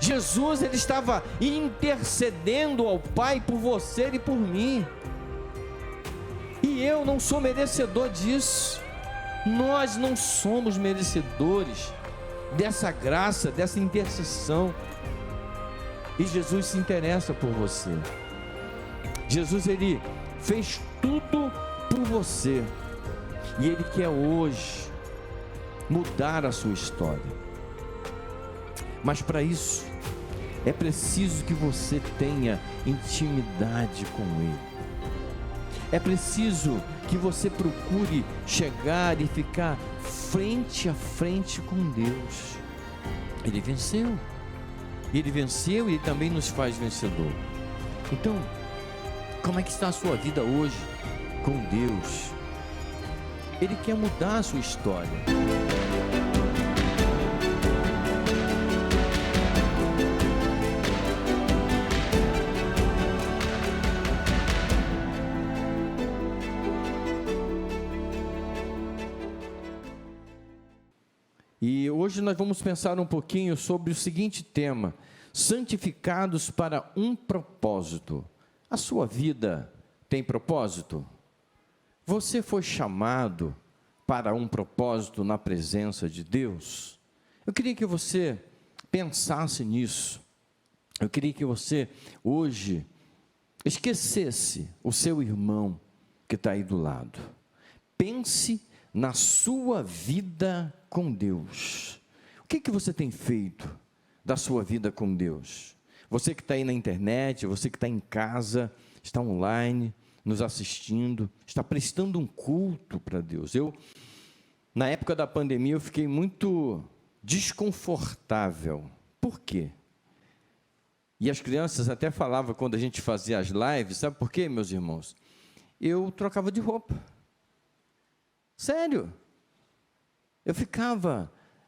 Jesus, ele estava intercedendo ao Pai por você e por mim. E eu não sou merecedor disso. Nós não somos merecedores dessa graça, dessa intercessão. E Jesus se interessa por você. Jesus, ele fez tudo por você. E ele quer hoje mudar a sua história. Mas para isso, é preciso que você tenha intimidade com Ele. É preciso que você procure chegar e ficar frente a frente com Deus. Ele venceu. Ele venceu e Ele também nos faz vencedor. Então, como é que está a sua vida hoje com Deus? Ele quer mudar a sua história. E hoje nós vamos pensar um pouquinho sobre o seguinte tema: santificados para um propósito. A sua vida tem propósito? Você foi chamado para um propósito na presença de Deus? Eu queria que você pensasse nisso. Eu queria que você hoje esquecesse o seu irmão que está aí do lado. Pense na sua vida com Deus. O que você tem feito da sua vida com Deus? Você que está aí na internet, você que está em casa, está online, nos assistindo, está prestando um culto para Deus. Na época da pandemia, eu fiquei muito desconfortável. Por quê? E as crianças até falavam quando a gente fazia as lives, sabe por quê, meus irmãos? Eu trocava de roupa. Sério.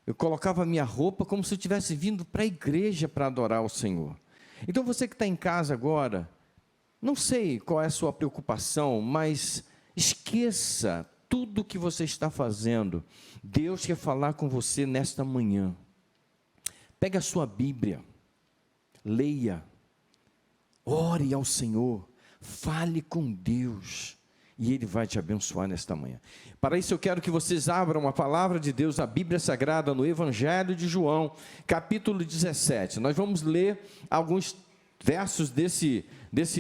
Eu colocava a minha roupa como se eu tivesse vindo para a igreja para adorar o Senhor. Então você que está em casa agora, não sei qual é a sua preocupação, mas esqueça tudo o que você está fazendo. Deus quer falar com você nesta manhã. Pega a sua Bíblia, leia, ore ao Senhor, fale com Deus. E Ele vai te abençoar nesta manhã. Para isso eu quero que vocês abram a palavra de Deus, a Bíblia Sagrada, no Evangelho de João, capítulo 17. Nós vamos ler alguns versos desse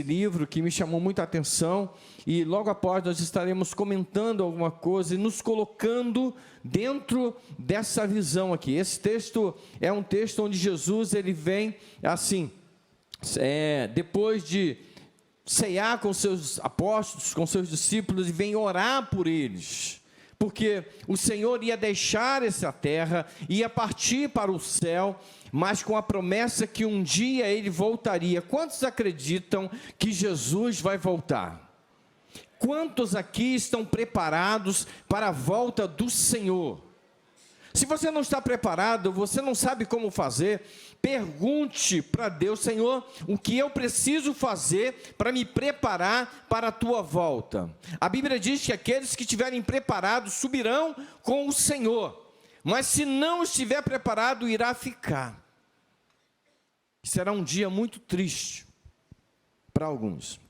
livro que me chamou muita atenção. E logo após nós estaremos comentando alguma coisa e nos colocando dentro dessa visão aqui. Esse texto é um texto onde Jesus, ele vem assim, depois de ceiar com seus apóstolos, com seus discípulos, e vem orar por eles, porque o Senhor ia deixar essa terra, ia partir para o céu, mas com a promessa que um dia Ele voltaria. Quantos acreditam que Jesus vai voltar? Quantos aqui estão preparados para a volta do Senhor? Se você não está preparado, você não sabe como fazer, pergunte para Deus: Senhor, o que eu preciso fazer para me preparar para a tua volta? A Bíblia diz que aqueles que estiverem preparados subirão com o Senhor, mas se não estiver preparado, irá ficar. Será um dia muito triste para alguns.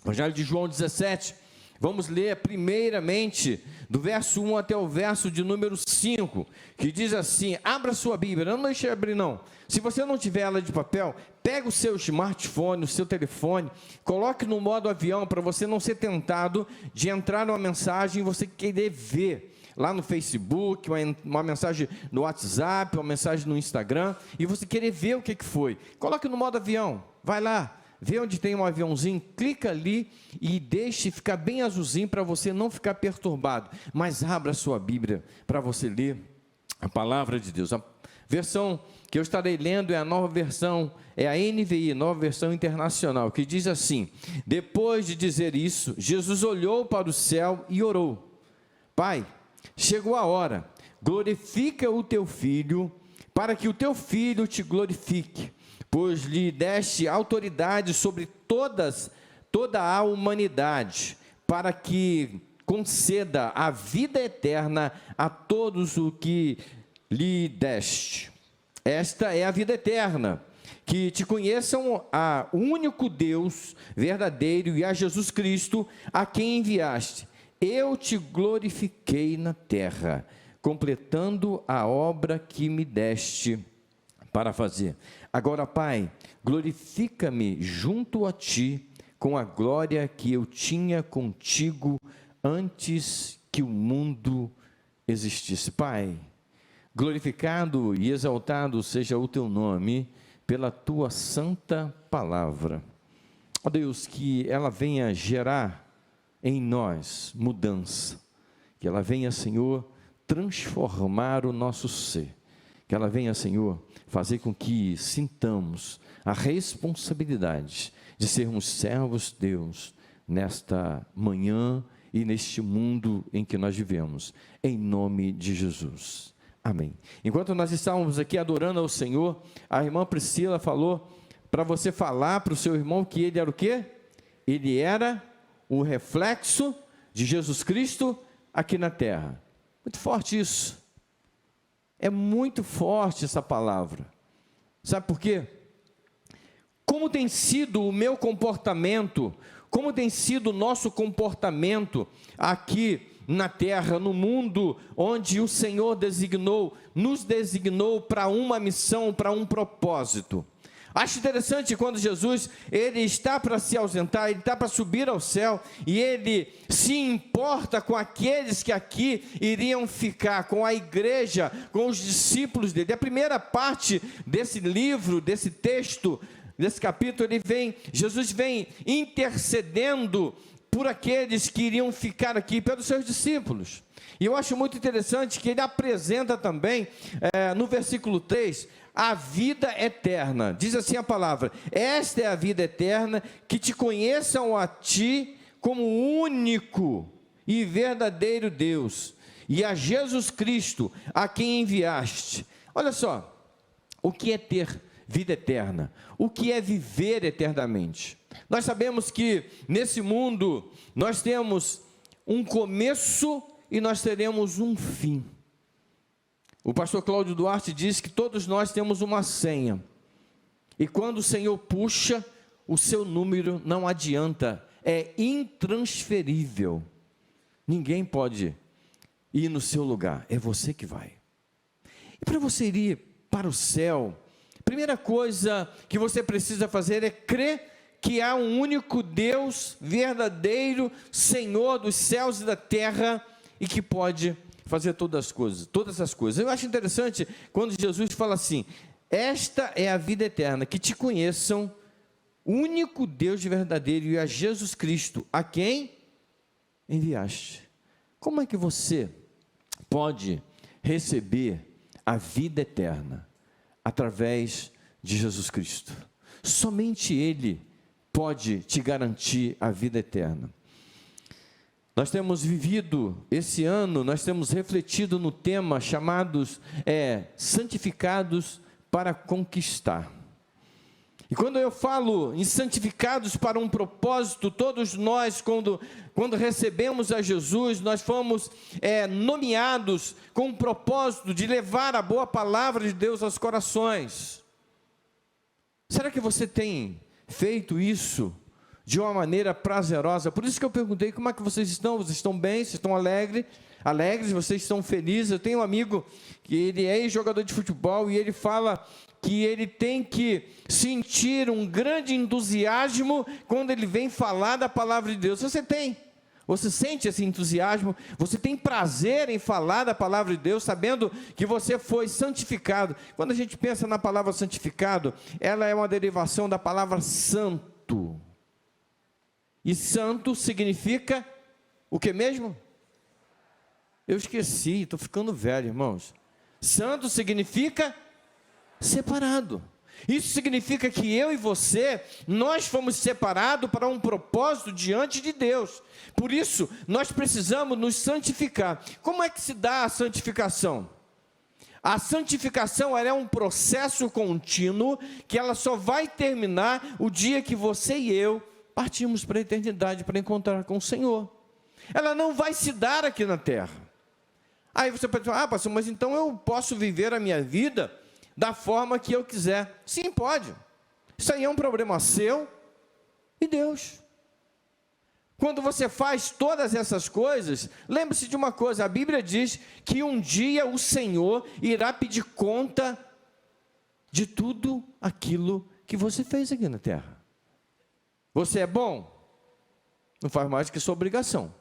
Evangelho de João 17, vamos ler primeiramente do verso 1 até o verso de número 5, que diz assim: abra sua Bíblia, não deixe abrir não. Se você não tiver ela de papel, pega o seu smartphone, o seu telefone, coloque no modo avião para você não ser tentado de entrar numa mensagem e você querer ver lá no Facebook, uma mensagem no WhatsApp, uma mensagem no Instagram, e você querer ver o que foi. Coloque no modo avião, vai lá. Vê onde tem um aviãozinho, clica ali e deixe ficar bem azulzinho para você não ficar perturbado. Mas abra a sua Bíblia para você ler a palavra de Deus. A versão que eu estarei lendo é a nova versão, é a NVI, nova versão internacional, que diz assim: depois de dizer isso, Jesus olhou para o céu e orou: Pai, chegou a hora, glorifica o teu Filho, para que o teu Filho te glorifique, pois lhe deste autoridade sobre toda a humanidade, para que conceda a vida eterna a todos o que lhe deste. Esta é a vida eterna, que te conheçam o único Deus verdadeiro e a Jesus Cristo, a quem enviaste. Eu te glorifiquei na terra, completando a obra que me deste para fazer. Agora, Pai, glorifica-me junto a ti com a glória que eu tinha contigo antes que o mundo existisse. Pai, glorificado e exaltado seja o teu nome pela tua santa palavra. Ó Deus, que ela venha gerar em nós mudança, que ela venha, Senhor, transformar o nosso ser, que ela venha, Senhor, fazer com que sintamos a responsabilidade de sermos servos de Deus nesta manhã e neste mundo em que nós vivemos, em nome de Jesus, amém. Enquanto nós estávamos aqui adorando ao Senhor, a irmã Priscila falou para você falar para o seu irmão que ele era o quê? Ele era o reflexo de Jesus Cristo aqui na terra. Muito forte isso, é muito forte essa palavra, sabe por quê? Como tem sido o meu comportamento, como tem sido o nosso comportamento aqui na terra, no mundo onde o Senhor nos designou para uma missão, para um propósito. Acho interessante quando Jesus, ele está para se ausentar, ele está para subir ao céu, e ele se importa com aqueles que aqui iriam ficar, com a igreja, com os discípulos dele. A primeira parte desse livro, desse texto, desse capítulo, Jesus vem intercedendo por aqueles que iriam ficar aqui, pelos seus discípulos. E eu acho muito interessante que ele apresenta também, no versículo 3, a vida eterna. Diz assim a palavra: esta é a vida eterna, que te conheçam a ti como único e verdadeiro Deus, e a Jesus Cristo, a quem enviaste. Olha só, o que é ter vida eterna? O que é viver eternamente? Nós sabemos que nesse mundo nós temos um começo e nós teremos um fim. O pastor Cláudio Duarte diz que todos nós temos uma senha, e quando o Senhor puxa, o seu número não adianta, é intransferível, ninguém pode ir no seu lugar, é você que vai. E para você ir para o céu, a primeira coisa que você precisa fazer é crer que há um único Deus verdadeiro, Senhor dos céus e da terra, e que pode fazer todas as coisas. Eu acho interessante quando Jesus fala assim: esta é a vida eterna, que te conheçam, o único Deus verdadeiro, e a Jesus Cristo, a quem enviaste. Como é que você pode receber a vida eterna? Através de Jesus Cristo. Somente Ele pode te garantir a vida eterna. Nós temos vivido esse ano, nós temos refletido no tema chamados santificados para conquistar. E quando eu falo em santificados para um propósito, todos nós, quando recebemos a Jesus, nós fomos nomeados com o propósito de levar a boa palavra de Deus aos corações. Será que você tem feito isso de uma maneira prazerosa? Por isso que eu perguntei como é que vocês estão. Vocês estão bem? Vocês estão alegres? Vocês estão felizes? Eu tenho um amigo que ele é jogador de futebol, e ele fala que ele tem que sentir um grande entusiasmo quando ele vem falar da palavra de Deus. Você sente esse entusiasmo? Você tem prazer em falar da palavra de Deus, sabendo que você foi santificado? Quando a gente pensa na palavra santificado, ela é uma derivação da palavra santo. E santo significa o que mesmo? Eu esqueci, estou ficando velho, irmãos. Santo significa separado. Isso significa que eu e você, nós fomos separados para um propósito diante de Deus. Por isso, nós precisamos nos santificar. Como é que se dá a santificação? A santificação, ela é um processo contínuo, que ela só vai terminar o dia que você e eu partimos para a eternidade, para encontrar com o Senhor. Ela não vai se dar aqui na terra. Aí você pode falar: pastor, mas então eu posso viver a minha vida da forma que eu quiser. Sim, pode. Isso aí é um problema seu e Deus. Quando você faz todas essas coisas, lembre-se de uma coisa, a Bíblia diz que um dia o Senhor irá pedir conta de tudo aquilo que você fez aqui na terra. Você é bom? Não faz mais que sua obrigação,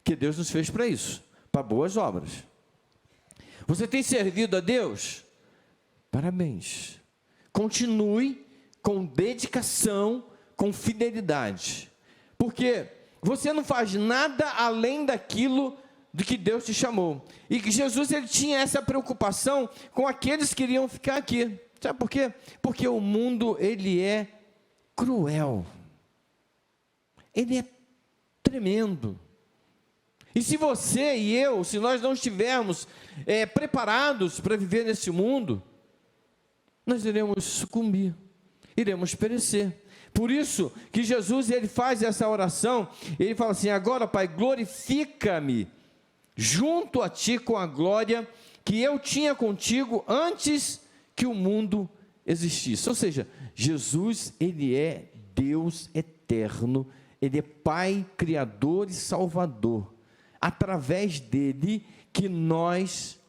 que Deus nos fez para isso, para boas obras. Você tem servido a Deus? Parabéns. Continue com dedicação, com fidelidade, porque você não faz nada além daquilo de que Deus te chamou. E que Jesus, ele tinha essa preocupação com aqueles que iriam ficar aqui. Sabe por quê? Porque o mundo, ele é cruel. Ele é tremendo. E se você e eu, se nós não estivermos preparados para viver nesse mundo, nós iremos sucumbir, iremos perecer. Por isso que Jesus, ele faz essa oração, ele fala assim: agora, Pai, glorifica-me junto a Ti com a glória que eu tinha contigo antes que o mundo existisse. Ou seja, Jesus, ele é Deus eterno, ele é Pai, Criador e Salvador. Através dele que nós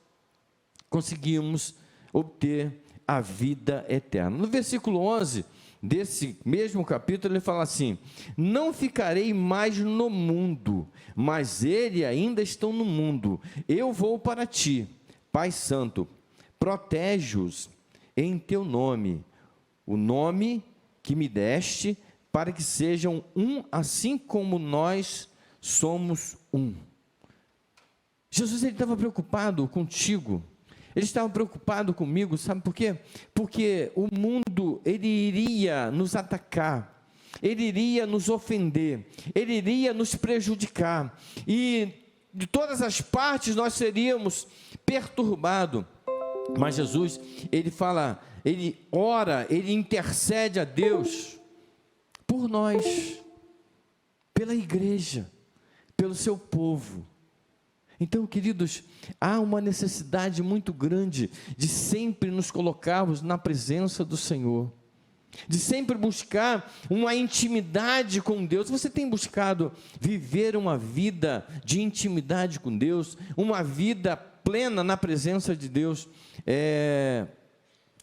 conseguimos obter a vida eterna. No versículo 11 desse mesmo capítulo, ele fala assim: não ficarei mais no mundo, mas eles ainda estão no mundo. Eu vou para ti, Pai Santo, protege-os em teu nome, o nome que me deste, para que sejam um, assim como nós somos um. Jesus, ele estava preocupado contigo, ele estava preocupado comigo, sabe por quê? Porque o mundo, ele iria nos atacar, ele iria nos ofender, ele iria nos prejudicar, e de todas as partes nós seríamos perturbados. Mas Jesus, ele fala, ele ora, ele intercede a Deus por nós, pela igreja, pelo seu povo. Então, queridos, há uma necessidade muito grande de sempre nos colocarmos na presença do Senhor, de sempre buscar uma intimidade com Deus. Você tem buscado viver uma vida de intimidade com Deus, uma vida plena na presença de Deus?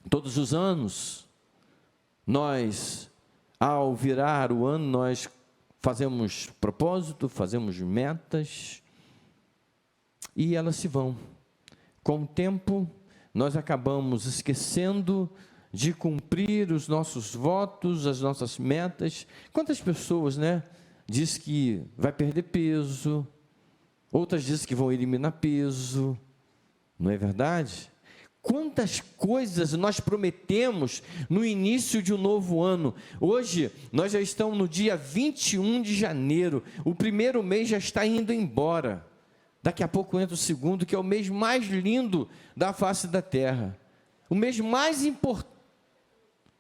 Todos os anos, nós, ao virar o ano, nós fazemos propósito, fazemos metas, e elas se vão. Com o tempo, nós acabamos esquecendo de cumprir os nossos votos, as nossas metas. Quantas pessoas, diz que vai perder peso, outras dizem que vão eliminar peso, não é verdade? Quantas coisas nós prometemos no início de um novo ano. Hoje, nós já estamos no dia 21 de janeiro, o primeiro mês já está indo embora. Daqui a pouco entra o segundo, que é o mês mais lindo da face da terra. O mês mais importante.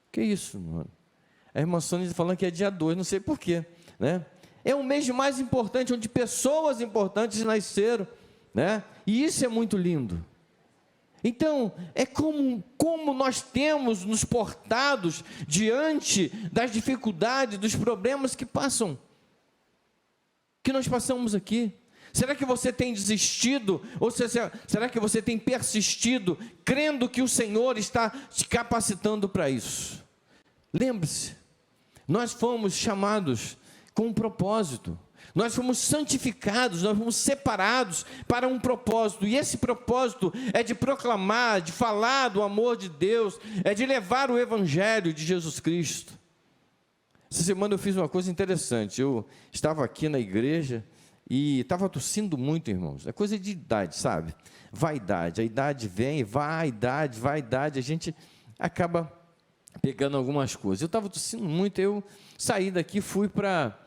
Que isso, mano? A irmã Sônia falando que é dia 2, não sei porquê, É o mês mais importante, onde pessoas importantes nasceram, E isso é muito lindo. Então, é como nós temos nos portados diante das dificuldades, dos problemas que nós passamos aqui. Será que você tem desistido? Ou será que você tem persistido, crendo que o Senhor está te capacitando para isso? Lembre-se, nós fomos chamados com um propósito, nós fomos santificados, nós fomos separados para um propósito, e esse propósito é de proclamar, de falar do amor de Deus, é de levar o Evangelho de Jesus Cristo. Essa semana eu fiz uma coisa interessante. Eu estava aqui na igreja e estava tossindo muito, irmãos. É coisa de idade, sabe? Vaidade, a idade vem, vaidade, a gente acaba pegando algumas coisas. Eu estava tossindo muito, eu saí daqui, fui para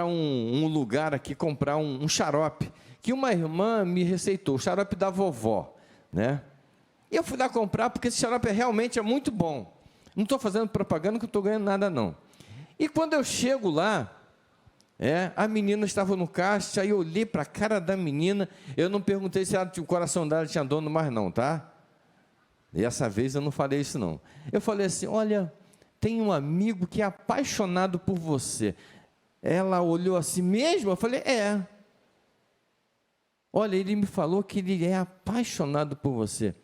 um lugar aqui comprar um xarope, que uma irmã me receitou, o xarope da vovó, E eu fui lá comprar, porque esse xarope realmente é muito bom. Não estou fazendo propaganda, que não estou ganhando nada, não. E quando eu chego lá, a menina estava no caixa, aí eu olhei para a cara da menina, eu não perguntei se o coração dela tinha dono mais não, tá? E essa vez eu não falei isso não. Eu falei assim: olha, tem um amigo que é apaixonado por você. Ela olhou assim mesmo? Eu falei, é. Olha, ele me falou que ele é apaixonado por você.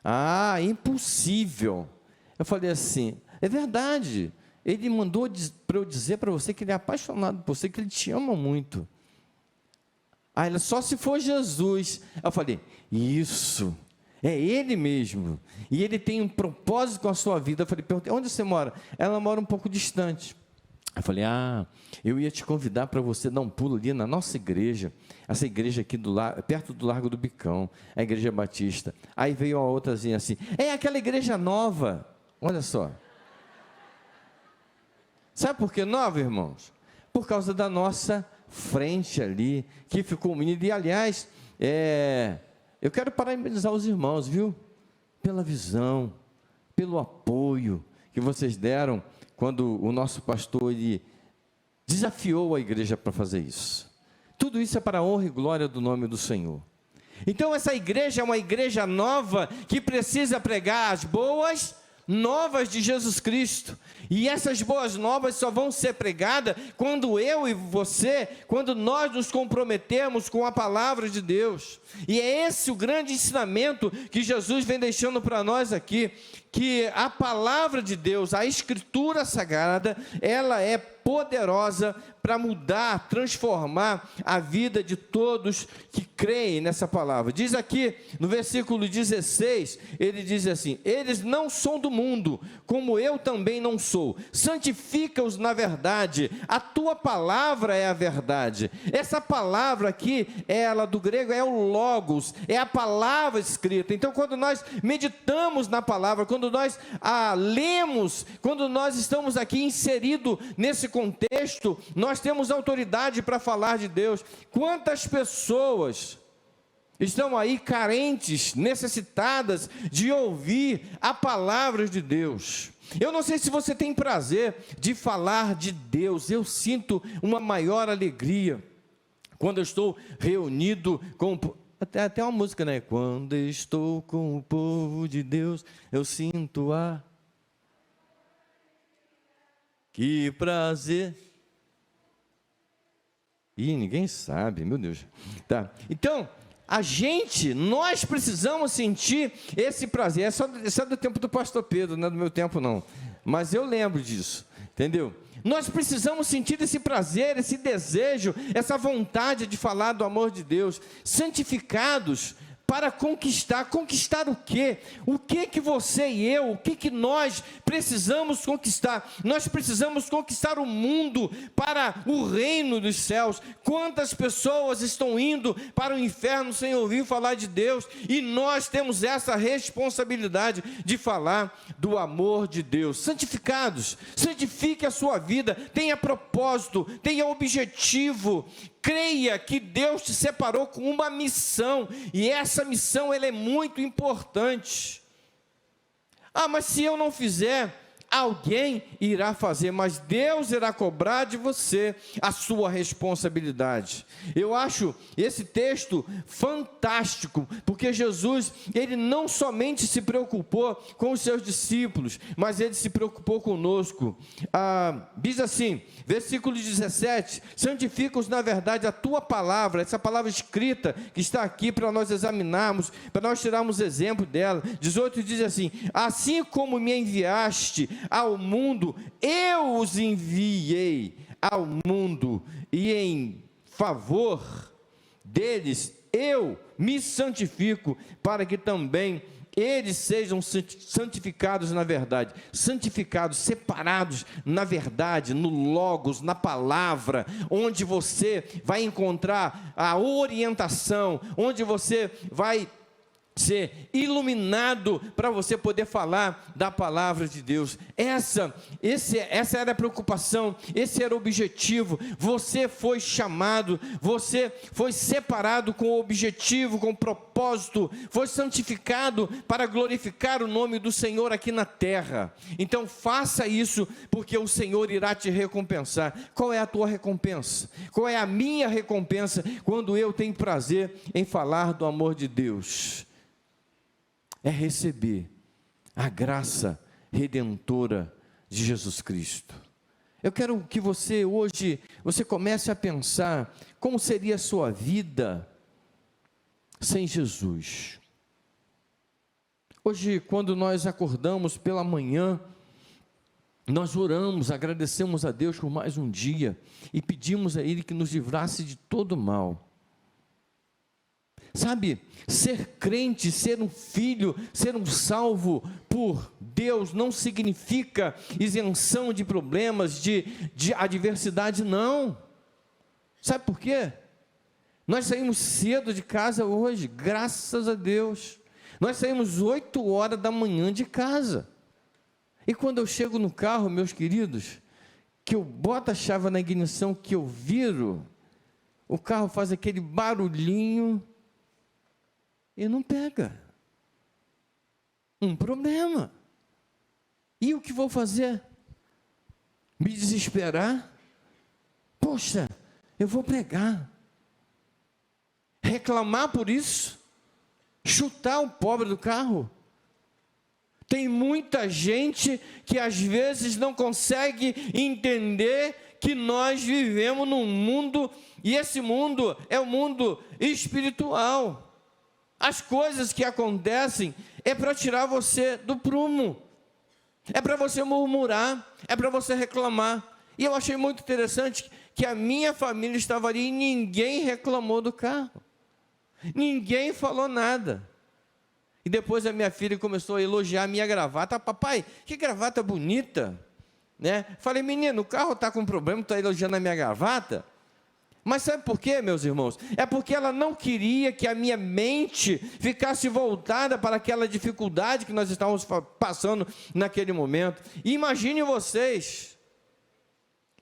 Ah, impossível. Eu falei assim, é verdade. Ele mandou para eu dizer para você que ele é apaixonado por você, que ele te ama muito. Aí ela, só se for Jesus. Eu falei, isso, é ele mesmo. E ele tem um propósito com a sua vida. Eu falei, perguntei, onde você mora? Ela mora um pouco distante. Eu falei, eu ia te convidar para você dar um pulo ali na nossa igreja, essa igreja aqui perto do Largo do Bicão, a Igreja Batista. Aí veio a outrazinha assim, é aquela igreja nova, olha só. Sabe por que nova, irmãos? Por causa da nossa frente ali, que ficou unida. E aliás, eu quero parabenizar os irmãos, viu? Pela visão, pelo apoio que vocês deram, quando o nosso pastor ele desafiou a igreja para fazer isso. Tudo isso é para a honra e glória do nome do Senhor. Então essa igreja é uma igreja nova, que precisa pregar as boas novas de Jesus Cristo, e essas boas novas só vão ser pregadas quando eu e você, quando nós nos comprometemos com a palavra de Deus. E é esse o grande ensinamento que Jesus vem deixando para nós aqui, que a palavra de Deus, a Escritura Sagrada, ela é poderosa para mudar, transformar a vida de todos que creem nessa palavra. Diz aqui no versículo 16, ele diz assim, eles não são do mundo, como eu também não sou, santifica-os na verdade, a tua palavra é a verdade. Essa palavra aqui, ela do grego é o logos, é a palavra escrita. Então quando nós meditamos na palavra, quando nós lemos, quando nós estamos aqui inseridos nesse contexto, nós temos autoridade para falar de Deus. Quantas pessoas estão aí carentes, necessitadas de ouvir a palavra de Deus? Eu não sei se você tem prazer de falar de Deus. Eu sinto uma maior alegria quando eu estou reunido com... Até uma música, né? Quando estou com o povo de Deus, eu sinto que prazer. Ih, ninguém sabe, meu Deus. Tá. Então, nós precisamos sentir esse prazer. É só do tempo do pastor Pedro, não é do meu tempo não. Mas eu lembro disso, entendeu? Nós precisamos sentir esse prazer, esse desejo, essa vontade de falar do amor de Deus, santificados para conquistar o quê? O que que você e eu, o que que nós precisamos conquistar? Nós precisamos conquistar o mundo para o reino dos céus. Quantas pessoas estão indo para o inferno sem ouvir falar de Deus? E nós temos essa responsabilidade de falar do amor de Deus. Santificados, santifique a sua vida, tenha propósito, tenha objetivo. Creia que Deus te separou com uma missão, e essa missão ela é muito importante. Mas se eu não fizer, alguém irá fazer, mas Deus irá cobrar de você a sua responsabilidade. Eu acho esse texto fantástico, porque Jesus, ele não somente se preocupou com os seus discípulos, mas ele se preocupou conosco. Diz assim, versículo 17, santifica-os na verdade a tua palavra, essa palavra escrita que está aqui para nós examinarmos, para nós tirarmos exemplo dela. 18 diz assim, assim como me enviaste ao mundo, eu os enviei ao mundo, e em favor deles eu me santifico, para que também eles sejam santificados na verdade, santificados, separados na verdade, no logos, na palavra, onde você vai encontrar a orientação, onde você vai ser iluminado para você poder falar da palavra de Deus. Essa era a preocupação, esse era o objetivo. Você foi chamado, você foi separado com objetivo, com propósito, foi santificado para glorificar o nome do Senhor aqui na terra. Então faça isso, porque o Senhor irá te recompensar. Qual é a tua recompensa? Qual é a minha recompensa quando eu tenho prazer em falar do amor de Deus? É receber a graça redentora de Jesus Cristo. Eu quero que você hoje, você comece a pensar como seria a sua vida sem Jesus. Hoje, quando nós acordamos pela manhã, nós oramos, agradecemos a Deus por mais um dia e pedimos a Ele que nos livrasse de todo mal. Sabe, ser crente, ser um filho, ser um salvo por Deus não significa isenção de problemas, de adversidade, não. Sabe por quê? Nós saímos cedo de casa hoje, graças a Deus. Nós saímos 8 horas da manhã de casa. E quando eu chego no carro, meus queridos, que eu boto a chave na ignição, que eu viro, o carro faz aquele barulhinho e não pega. Um problema. E o que vou fazer? Me desesperar? Poxa, eu vou pregar. Reclamar por isso? Chutar o pobre do carro? Tem muita gente que às vezes não consegue entender que nós vivemos num mundo, e esse mundo é o mundo espiritual. As coisas que acontecem é para tirar você do prumo, é para você murmurar, é para você reclamar. E eu achei muito interessante que a minha família estava ali e ninguém reclamou do carro, ninguém falou nada. E depois a minha filha começou a elogiar a minha gravata. Papai, que gravata bonita, né? Falei, menino, o carro está com problema, está elogiando a minha gravata. Mas sabe por quê, meus irmãos? É porque ela não queria que a minha mente ficasse voltada para aquela dificuldade que nós estávamos passando naquele momento. E imagine vocês,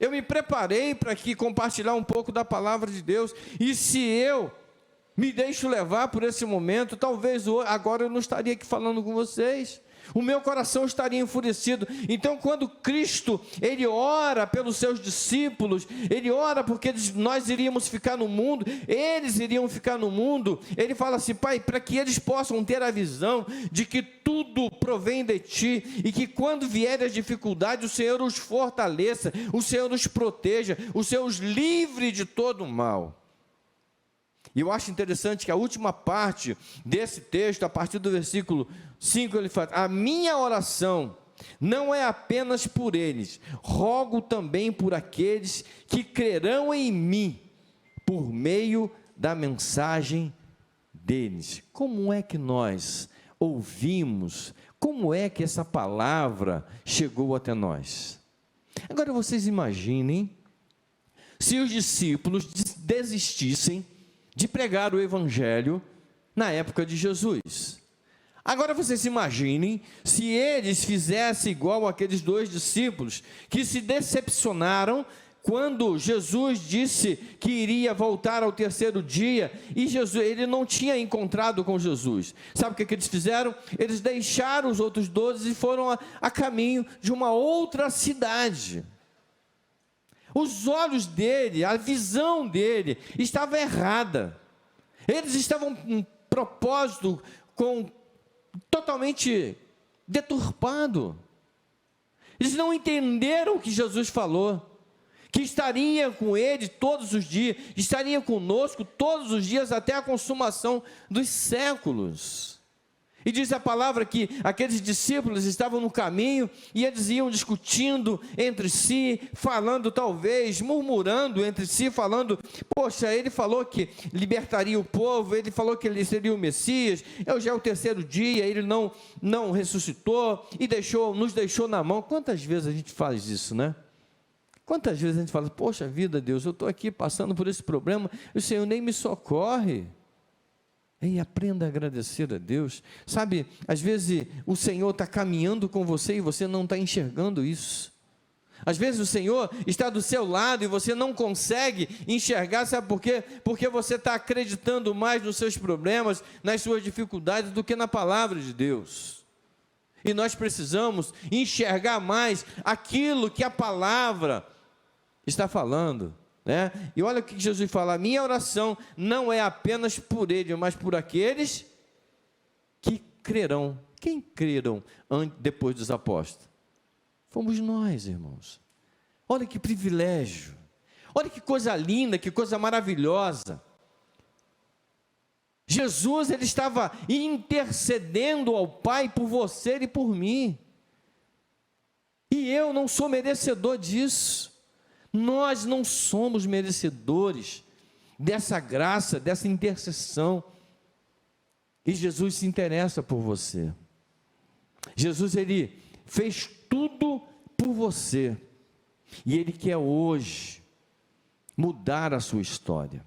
eu me preparei para aqui compartilhar um pouco da palavra de Deus, e se eu me deixo levar por esse momento, talvez agora eu não estaria aqui falando com vocês, o meu coração estaria enfurecido. Então, quando Cristo, Ele ora pelos seus discípulos, Ele ora porque nós iríamos ficar no mundo, eles iriam ficar no mundo, Ele fala assim, Pai, para que eles possam ter a visão de que tudo provém de Ti, e que quando vierem as dificuldades, o Senhor os fortaleça, o Senhor os proteja, o Senhor os livre de todo o mal. E eu acho interessante que a última parte desse texto, a partir do versículo 5, ele fala, a minha oração não é apenas por eles, rogo também por aqueles que crerão em mim, por meio da mensagem deles. Como é que nós ouvimos, como é que essa palavra chegou até nós? Agora vocês imaginem, se os discípulos desistissem de pregar o evangelho na época de Jesus. Agora vocês imaginem se eles fizessem igual aqueles 2 discípulos que se decepcionaram quando Jesus disse que iria voltar ao 3º dia, e ele não tinha encontrado com Jesus. Sabe o que eles fizeram? Eles deixaram os outros 12 e foram a caminho de uma outra cidade. Os olhos dele, a visão dele estava errada. Eles estavam com um propósito totalmente deturpado. Eles não entenderam o que Jesus falou, que estaria com ele todos os dias, estaria conosco todos os dias até a consumação dos séculos. E diz a palavra que aqueles discípulos estavam no caminho e eles iam discutindo entre si, falando talvez, murmurando entre si, falando, poxa, ele falou que libertaria o povo, ele falou que ele seria o Messias, já é o 3º dia, ele não ressuscitou e nos deixou na mão. Quantas vezes a gente faz isso, né? Quantas vezes a gente fala, poxa vida, Deus, eu estou aqui passando por esse problema, e o Senhor nem me socorre. E aprenda a agradecer a Deus. Sabe, às vezes o Senhor está caminhando com você e você não está enxergando isso. Às vezes o Senhor está do seu lado e você não consegue enxergar, sabe por quê? Porque você está acreditando mais nos seus problemas, nas suas dificuldades, do que na palavra de Deus. E nós precisamos enxergar mais aquilo que a palavra está falando. Né? E olha o que Jesus fala, a minha oração não é apenas por ele, mas por aqueles que crerão. Quem creram depois dos apóstolos? Fomos nós, irmãos. Olha que privilégio. Olha que coisa linda, que coisa maravilhosa. Jesus, ele estava intercedendo ao Pai por você e por mim. E eu não sou merecedor disso. Nós não somos merecedores dessa graça, dessa intercessão. E Jesus se interessa por você. Jesus, ele fez tudo por você. E ele quer hoje mudar a sua história.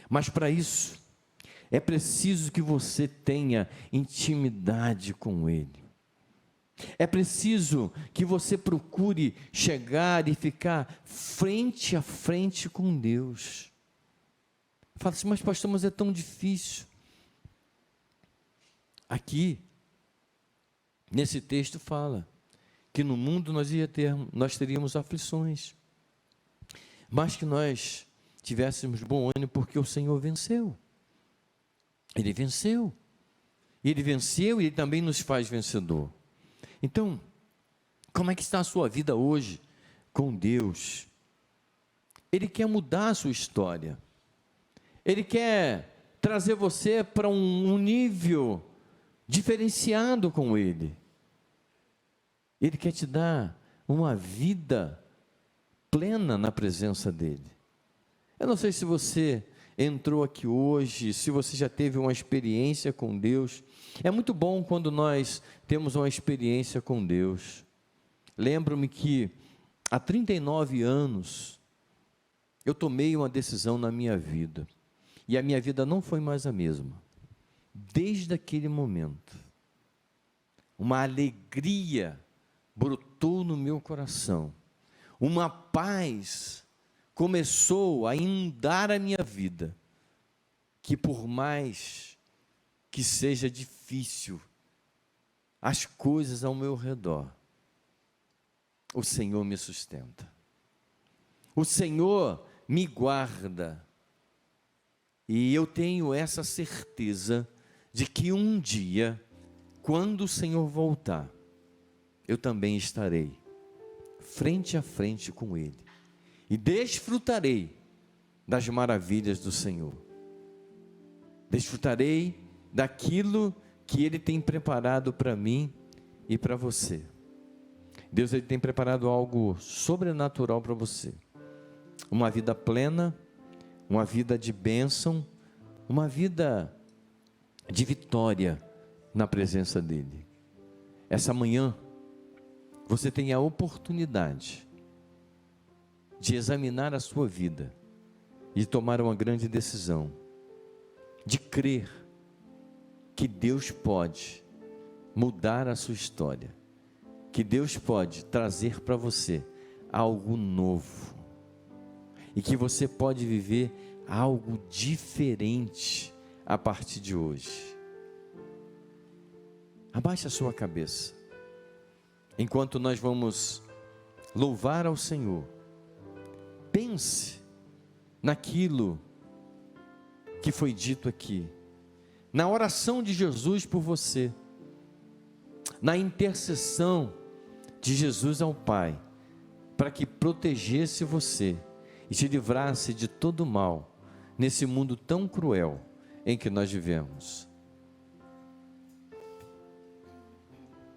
Mas para isso, é preciso que você tenha intimidade com Ele. É preciso que você procure chegar e ficar frente a frente com Deus. Fala assim, mas pastor, mas é tão difícil. Aqui, nesse texto fala que no mundo nós teríamos aflições, mas que nós tivéssemos bom ânimo porque o Senhor venceu. Ele venceu. E Ele venceu e Ele também nos faz vencedor. Então, como é que está a sua vida hoje com Deus? Ele quer mudar a sua história. Ele quer trazer você para um nível diferenciado com Ele. Ele quer te dar uma vida plena na presença dEle. Eu não sei se você entrou aqui hoje, se você já teve uma experiência com Deus. É muito bom quando nós temos uma experiência com Deus. Lembro-me que há 39 anos eu tomei uma decisão na minha vida. E a minha vida não foi mais a mesma. Desde aquele momento, uma alegria brotou no meu coração. Uma paz começou a inundar a minha vida, que por mais que seja difícil as coisas ao meu redor, o Senhor me sustenta. O Senhor me guarda. E eu tenho essa certeza de que um dia, quando o Senhor voltar, eu também estarei frente a frente com Ele e desfrutarei das maravilhas do Senhor. Desfrutarei daquilo que Ele tem preparado para mim e para você. Deus, Ele tem preparado algo sobrenatural para você. Uma vida plena, uma vida de bênção, uma vida de vitória na presença dEle. Essa manhã, você tem a oportunidade de examinar a sua vida e tomar uma grande decisão, de crer que Deus pode mudar a sua história, que Deus pode trazer para você algo novo, e que você pode viver algo diferente a partir de hoje. Abaixe a sua cabeça, enquanto nós vamos louvar ao Senhor. Pense naquilo que foi dito aqui, na oração de Jesus por você, na intercessão de Jesus ao Pai, para que protegesse você e te livrasse de todo mal, nesse mundo tão cruel em que nós vivemos.